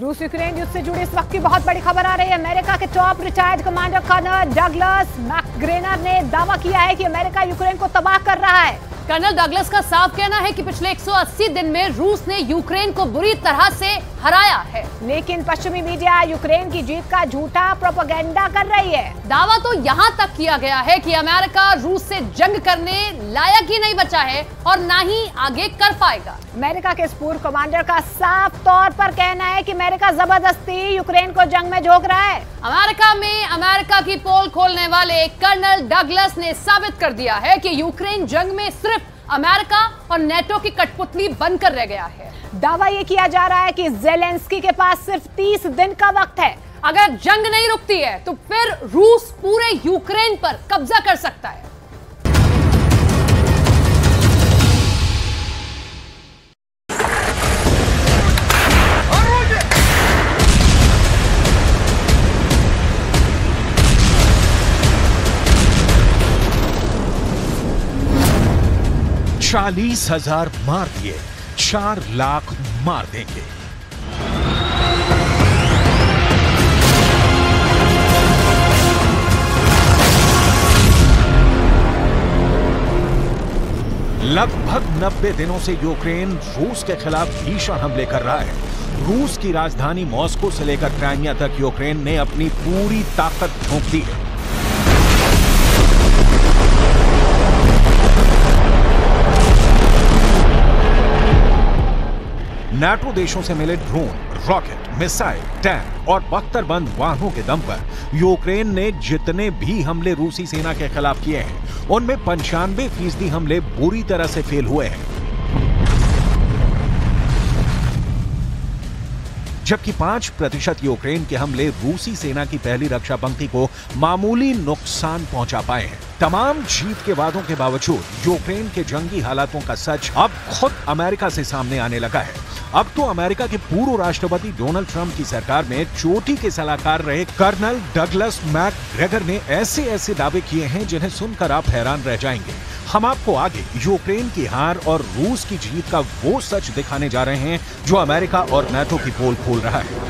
रूस यूक्रेन युद्ध से जुड़ी इस वक्त की बहुत बड़ी खबर आ रही है। अमेरिका के top retired commander colonel Douglas Macgregor ने दावा किया है कि अमेरिका यूक्रेन को तबाह कर रहा है। कर्नल डगलस का साफ कहना है कि पिछले 180 दिन में रूस ने यूक्रेन को बुरी तरह से हराया है, लेकिन पश्चिमी मीडिया यूक्रेन की जीत का झूठा प्रोपेगेंडा कर रही है। दावा तो यहाँ तक किया गया है कि अमेरिका रूस से जंग करने लायक ही नहीं बचा है और ना ही आगे कर पाएगा। अमेरिका के इस पूर्व कमांडर का साफ तौर पर कहना है कि अमेरिका जबरदस्ती यूक्रेन को जंग में झोंक रहा है। अमेरिका में अमेरिका की पोल खोलने वाले कर्नल डगलस ने साबित कर दिया है कि यूक्रेन जंग में सिर्फ अमेरिका और नेटो की कठपुतली बनकर रह गया है। दावा ये किया जा रहा है कि ज़ेलेंस्की के पास सिर्फ 30 दिन का वक्त है। अगर जंग नहीं रुकती है तो फिर रूस पूरे यूक्रेन पर कब्जा कर सकता है। चालीस 40,000 मार दिए, 4 लाख मार देंगे। लगभग 90 दिनों से यूक्रेन रूस के खिलाफ भीषण हमले कर रहा है। रूस की राजधानी मॉस्को से लेकर क्राइमिया तक यूक्रेन ने अपनी पूरी ताकत झोंक दी है। नाटो देशों से मिले ड्रोन, रॉकेट, मिसाइल, टैंक और बख्तरबंद वाहनों के दम पर यूक्रेन ने जितने भी हमले रूसी सेना के खिलाफ किए हैं, उनमें 95% हमले बुरी तरह से फेल हुए हैं, जबकि 5% यूक्रेन के हमले रूसी सेना की पहली रक्षा पंक्ति को मामूली नुकसान पहुंचा पाए हैं। तमाम जीत के वादों के बावजूद यूक्रेन के जंगी हालातों का सच अब खुद अमेरिका से सामने आने लगा है। अब तो अमेरिका के पूर्व राष्ट्रपति डोनाल्ड ट्रंप की सरकार में चोटी के सलाहकार रहे कर्नल डगलस मैकग्रेगर ने ऐसे दावे किए हैं जिन्हें सुनकर आप हैरान रह जाएंगे। हम आपको आगे यूक्रेन की हार और रूस की जीत का वो सच दिखाने जा रहे हैं जो अमेरिका और नाटो की पोल खोल रहा है।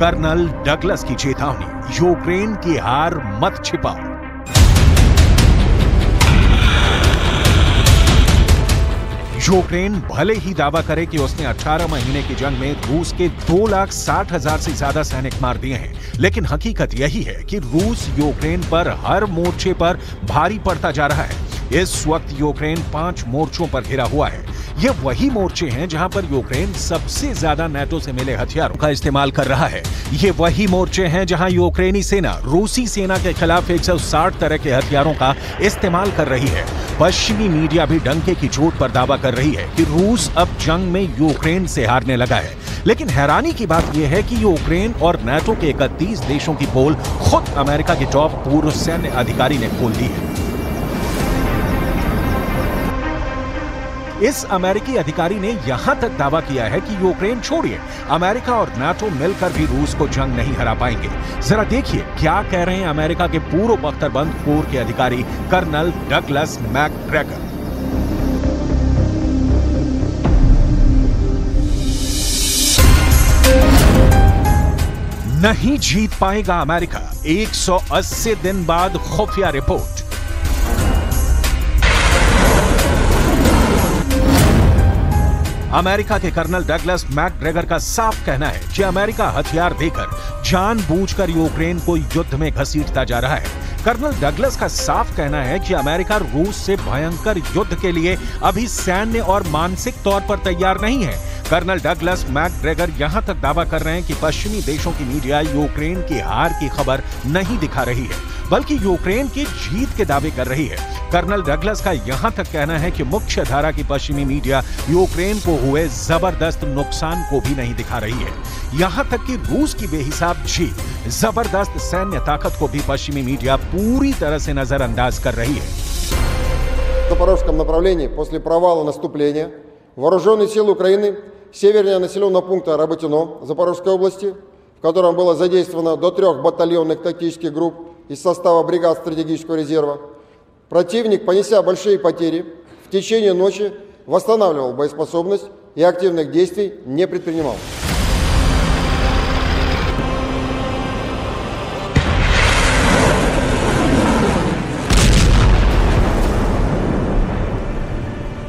कर्नल डगलस की चेतावनी, यूक्रेन की हार मत छिपाओ। यूक्रेन भले ही दावा करे कि उसने 18 महीने की जंग में रूस के 2,60,000 से ज्यादा सैनिक मार दिए हैं, लेकिन हकीकत यही है कि रूस यूक्रेन पर हर मोर्चे पर भारी पड़ता जा रहा है। इस वक्त यूक्रेन 5 मोर्चों पर घिरा हुआ है। ये वही मोर्चे हैं जहां पर यूक्रेन सबसे ज्यादा नाटो से मिले हथियारों का इस्तेमाल कर रहा है। ये वही मोर्चे हैं जहां यूक्रेनी सेना रूसी सेना के खिलाफ 160 तरह के हथियारों का इस्तेमाल कर रही है। पश्चिमी मीडिया भी डंके की चोट पर दावा कर रही है कि रूस अब जंग में यूक्रेन से हारने लगा है। लेकिन हैरानी की बात यह है कि यूक्रेन और नाटो के 31 देशों की पोल खुद अमेरिका के टॉप पूर्व सैन्य अधिकारी ने खोल दी है। इस अमेरिकी अधिकारी ने यहां तक दावा किया है कि यूक्रेन छोड़िए, अमेरिका और नाटो मिलकर भी रूस को जंग नहीं हरा पाएंगे। जरा देखिए क्या कह रहे हैं अमेरिका के पूर्व बख्तरबंद कोर के अधिकारी कर्नल डगलस मैकग्रेगर। नहीं जीत पाएगा अमेरिका, 180 दिन बाद खुफिया रिपोर्ट। अमेरिका के कर्नल डगलस मैकग्रेगर का साफ कहना है कि अमेरिका हथियार देकर जानबूझकर यूक्रेन को युद्ध में घसीटता जा रहा है। कर्नल डगलस का साफ कहना है कि अमेरिका रूस से भयंकर युद्ध के लिए अभी सैन्य और मानसिक तौर पर तैयार नहीं है। कर्नल डगलस मैकग्रेगर यहां तक दावा कर रहे हैं कि पश्चिमी देशों की मीडिया यूक्रेन की हार की खबर नहीं दिखा रही है, बल्कि यूक्रेन की जीत के दावे कर रही है। कर्नल डगलस का यहां तक कहना है कि मुख्य धारा की पश्चिमी मीडिया यूक्रेन को हुए जबरदस्त नुकसान को भी नहीं दिखा रही है। यहां तक कि रूस की बेहिसाब जीत, जबरदस्त सैन्य ताकत को भी पश्चिमी मीडिया पूरी तरह से नजरअंदाज कर रही है। В Запорожском направлении после провала наступления вооруженные силы Украины севернее населенного пункта Работино Запорожской области, в котором было задействовано до 3 батальонных тактических групп из состава бригад стратегического резерва, противник, понеся большие потери, в течение ночи восстанавливал боеспособность и активных действий не предпринимал.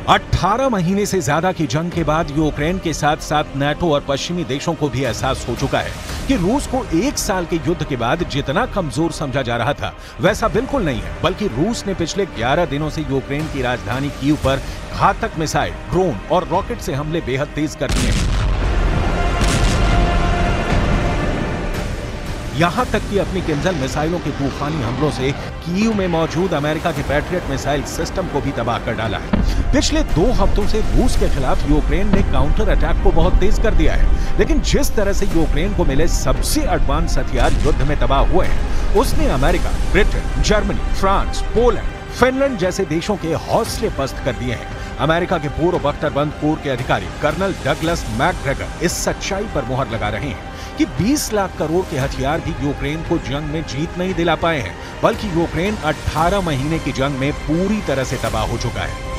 अठारह महीने से ज्यादा की जंग के बाद यूक्रेन के साथ साथ नाटो और पश्चिमी देशों को भी एहसास हो चुका है कि रूस को एक साल के युद्ध के बाद जितना कमजोर समझा जा रहा था वैसा बिल्कुल नहीं है, बल्कि रूस ने पिछले 11 दिनों से यूक्रेन की राजधानी कीव पर घातक मिसाइल, ड्रोन और रॉकेट से हमले बेहद तेज कर दिए हैं। यहां तक कि अपनी किंजल मिसाइलों के तूफानी हमलों से कीव में मौजूद अमेरिका के पैट्रियट मिसाइल सिस्टम को भी तबाह कर डाला है। पिछले 2 हफ्तों से रूस के खिलाफ यूक्रेन ने काउंटर अटैक को बहुत तेज कर दिया है, लेकिन जिस तरह से यूक्रेन को मिले सबसे एडवांस हथियार युद्ध में तबाह हुए हैं, उसने America, Britain, Germany, France, Poland, Finland जैसे देशों के हौसले पस्त कर दिए हैं। अमेरिका के पूर्व बख्तरबंद कोर के अधिकारी कर्नल डगलस मैकग्रेगर इस सच्चाई पर मुहर लगा रहे हैं कि 20 लाख करोड़ के हथियार भी यूक्रेन को जंग में जीत नहीं दिला पाए हैं, बल्कि यूक्रेन 18 महीने की जंग में पूरी तरह से तबाह हो चुका है।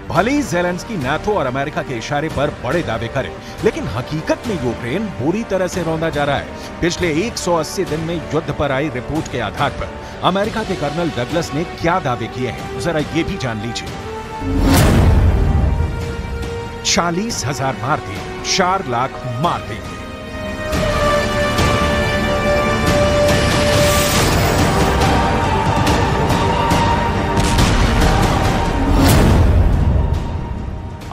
भले ही ज़ेलेंस्की नाटो और अमेरिका के इशारे पर बड़े दावे करे, लेकिन हकीकत में यूक्रेन बुरी तरह से रौंदा जा रहा है। पिछले 180 दिन में युद्ध पर आई रिपोर्ट के आधार पर अमेरिका के कर्नल डगलस ने क्या दावे किए हैं, जरा ये भी जान लीजिए। 40,000 मार दिए, 4 लाख मार देंगे।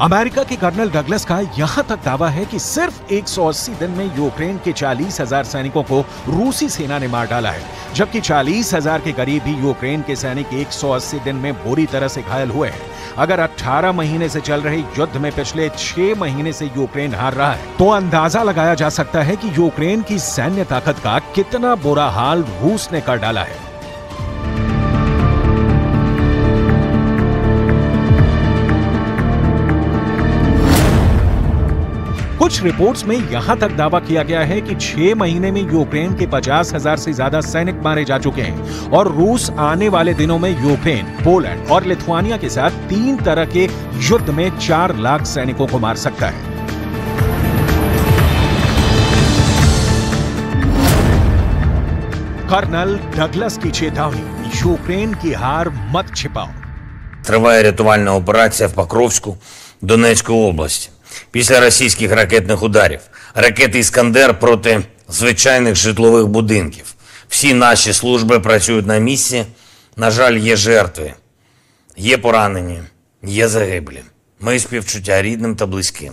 अमेरिका के कर्नल डगलस का यहां तक दावा है कि सिर्फ 180 दिन में यूक्रेन के 40,000 सैनिकों को रूसी सेना ने मार डाला है, जबकि 40,000 के करीब ही यूक्रेन के सैनिक 180 दिन में बुरी तरह से घायल हुए हैं। अगर 18 महीने से चल रहे युद्ध में पिछले 6 महीने से यूक्रेन हार रहा है, तो अंदाजा लगाया जा सकता है कि यूक्रेन की सैन्य ताकत का कितना बुरा हाल रूस ने कर डाला है। कुछ रिपोर्ट्स में यहां तक दावा किया गया है कि 6 महीने में यूक्रेन के 50,000 से ज्यादा सैनिक मारे जा चुके हैं और रूस आने वाले दिनों में यूक्रेन, पोलैंड और लिथुआनिया के साथ 3 तरह के युद्ध में 4 लाख सैनिकों को मार सकता है। कर्नल डगलस की चेतावनी, यूक्रेन की हार मत छिपाओ। Триває рятувальна операція в Покровську Донецької області. Після російських ракетних ударів. Ракети «Іскандер» проти звичайних житлових будинків. Всі наші служби працюють на місці. На жаль, є жертви. Є поранені. Є загиблі. Мої співчуття рідним та близьким.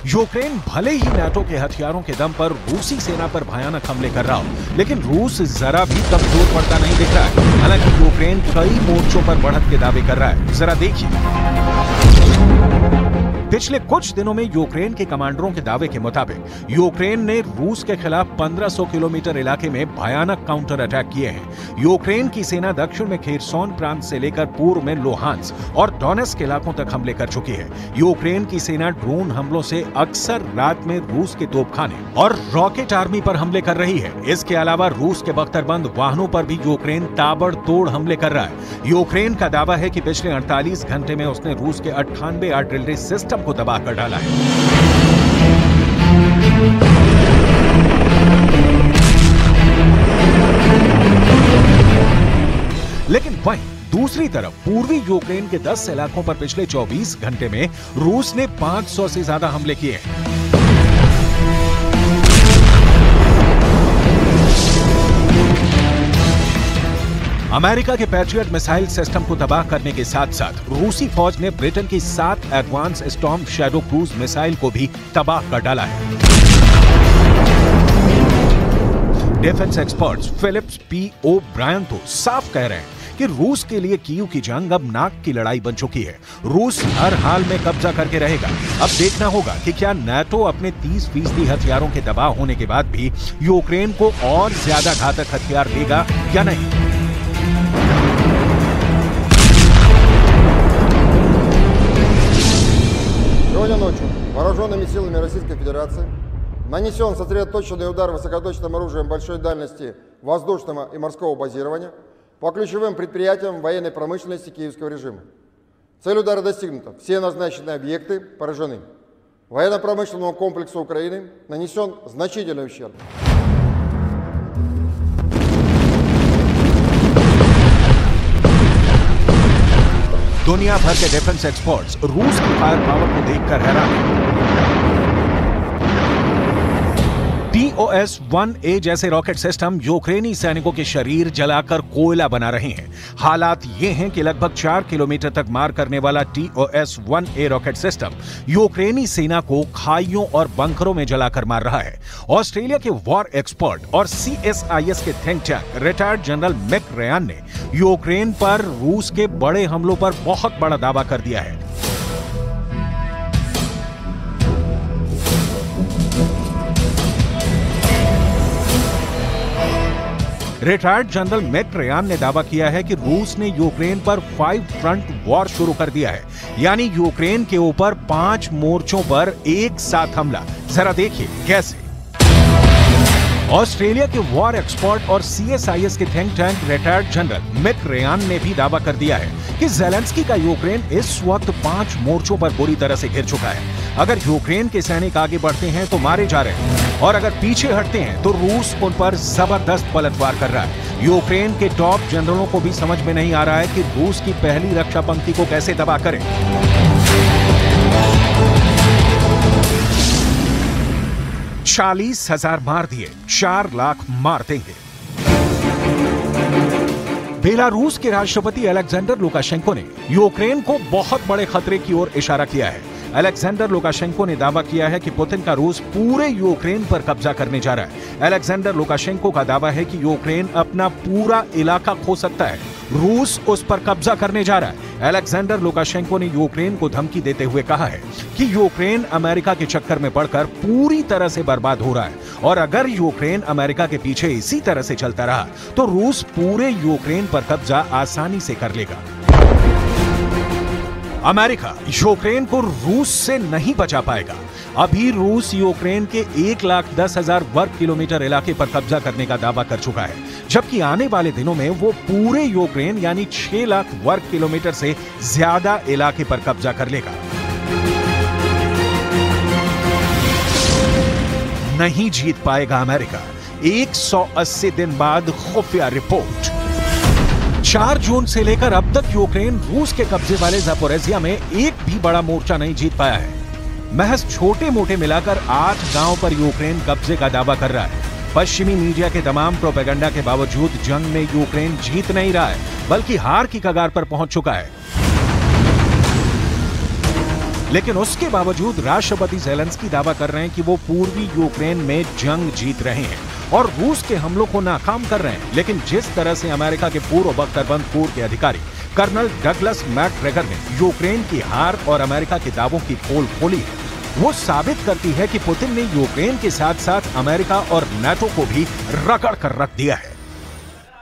यूक्रेन भले ही नाटो के हथियारों के दम पर रूसी सेना पर भयानक हमले कर रहा हो, लेकिन रूस जरा भी कमजोर पड़ता नहीं दिख रहा है। हालांकि यूक्रेन कई मोर्चों पर बढ़त के दावे कर रहा है। जरा देखिए। पिछले कुछ दिनों में यूक्रेन के कमांडरों के दावे के मुताबिक यूक्रेन ने रूस के खिलाफ 1500 किलोमीटर इलाके में भयानक काउंटर अटैक किए हैं। यूक्रेन की सेना दक्षिण में खेरसोन प्रांत से लेकर पूर्व में लोहांस्क और डोनेस्क इलाकों तक हमले कर चुकी है। यूक्रेन की सेना ड्रोन हमलों से अक्सर रात में रूस के तोपखाने और रॉकेट आर्मी पर हमले कर रही है। इसके अलावा रूस के बख्तरबंद वाहनों पर भी यूक्रेन ताबड़तोड़ हमले कर रहा है। यूक्रेन का दावा है कि पिछले 48 घंटे में उसने रूस के 98 आर्टिलरी सिस्टम को तबाह कर डाला है। लेकिन वहीं दूसरी तरफ पूर्वी यूक्रेन के 10 इलाकों पर पिछले 24 घंटे में रूस ने 500 से ज्यादा हमले किए हैं। अमेरिका के पैट्रियट मिसाइल सिस्टम को तबाह करने के साथ साथ रूसी फौज ने ब्रिटेन की 7 advance storm shadow cruise missile को भी तबाह कर डाला है। Defence experts Phillips P O'Brien तो साफ कह रहे हैं कि रूस के लिए कीव की जंग अब नाक की लड़ाई बन चुकी है। रूस हर हाल में कब्जा करके रहेगा। अब देखना होगा कि क्या नाटो अपने 30% हथियारों के दबाव होने के बाद भी यूक्रेन को और ज्यादा घातक हथियार देगा या नहीं। Сегодня ночью вооруженными силами Российской Федерации нанесен сосредоточенный удар высокоточным оружием большой дальности воздушного и морского базирования по ключевым предприятиям военной промышленности киевского режима. Цель удара достигнута. Все назначенные объекты поражены. Военно-промышленному комплексу Украины нанесен значительный ущерб. दुनिया भर के डिफेंस एक्सपर्ट्स रूस की फायर पावर को देखकर हैरान हैं। TOS-1A जैसे रॉकेट सिस्टम यूक्रेनी सैनिकों के शरीर जलाकर कोयला बना रहे हैं। हालात ये हैं कि लगभग 4 किलोमीटर तक मार करने वाला TOS-1A रॉकेट सिस्टम यूक्रेनी सेना को खाइयों और बंकरों में जलाकर मार रहा है। ऑस्ट्रेलिया के वॉर एक्सपर्ट और CSIS के think tank retired general Mick Ryan ने यूक्रेन पर रूस के बड़े हमलों पर बहुत बड़ा दावा कर दिया है। रिटायर्ड जनरल मैक रेयान ने दावा किया है कि रूस ने यूक्रेन पर 5 फ्रंट वॉर शुरू कर दिया है, यानी यूक्रेन के ऊपर 5 मोर्चों पर एक साथ हमला। जरा देखिए कैसे। ऑस्ट्रेलिया के वॉर एक्सपर्ट और CSIS के think tank retired general Mick Ryan ने भी दावा कर दिया है कि ज़ेलेंस्की का यूक्रेन इस वक्त 5 मोर्चों पर बुरी तरह से घिर चुका है। अगर यूक्रेन के सैनिक आगे बढ़ते हैं तो मारे जा रहे हैं और अगर पीछे हटते हैं तो रूस उन पर जबरदस्त पलटवार कर रहा है। यूक्रेन के टॉप जनरलों को भी समझ में नहीं आ रहा है कि रूस की पहली रक्षा पंक्ति को कैसे तबाह करें। 40,000 मार दिए, 4 लाख मार देंगे। बेलारूस के राष्ट्रपति अलेक्जेंडर लुकाशेंको ने यूक्रेन को बहुत बड़े खतरे की ओर इशारा किया है। अलेक्जेंडर लुकाशेंको ने दावा किया है कि पुतिन का रूस पूरे यूक्रेन पर कब्जा करने जा रहा है। अलेक्जेंडर लुकाशेंको का दावा है कि यूक्रेन अपना पूरा इलाका खो सकता है। रूस उस पर कब्जा करने जा रहा है। अलेक्जेंडर लुकाशेंको ने यूक्रेन को धमकी देते हुए कहा है कि यूक्रेन अमेरिका के चक्कर में पड़कर पूरी तरह से बर्बाद हो रहा है और अगर यूक्रेन अमेरिका के पीछे इसी तरह से चलता रहा तो रूस पूरे यूक्रेन पर कब्जा आसानी से कर लेगा। अमेरिका यूक्रेन को रूस से नहीं बचा पाएगा। अभी रूस यूक्रेन के 1,10,000 वर्ग किलोमीटर इलाके पर कब्जा करने का दावा कर चुका है, जबकि आने वाले दिनों में वो पूरे यूक्रेन यानी 6 लाख वर्ग किलोमीटर से ज्यादा इलाके पर कब्जा कर लेगा। नहीं जीत पाएगा अमेरिका। 180 दिन बाद खुफिया रिपोर्ट। 4 जून से लेकर अब तक यूक्रेन रूस के कब्जे वाले ज़पोरिज़िया में एक भी बड़ा मोर्चा नहीं जीत पाया है। महज छोटे मोटे मिलाकर 8 गांव पर यूक्रेन कब्जे का दावा कर रहा है। पश्चिमी मीडिया के तमाम प्रोपेगेंडा के बावजूद जंग में यूक्रेन जीत नहीं रहा है, बल्कि हार की कगार पर पहुंच चुका है। लेकिन उसके बावजूद राष्ट्रपति ज़ेलेंस्की दावा कर रहे हैं कि वो पूर्वी यूक्रेन में जंग जीत रहे हैं और रूस के हमलों को नाकाम कर रहे हैं। लेकिन जिस तरह से अमेरिका के पूर्व बख्तरबंद कोर के अधिकारी कर्नल डगलस मैकग्रेगर ने यूक्रेन की हार और अमेरिका के दावों की पोल खोली है, वो साबित करती है कि पुतिन ने यूक्रेन के साथ साथ अमेरिका और नाटो को भी रगड़ कर रख दिया है।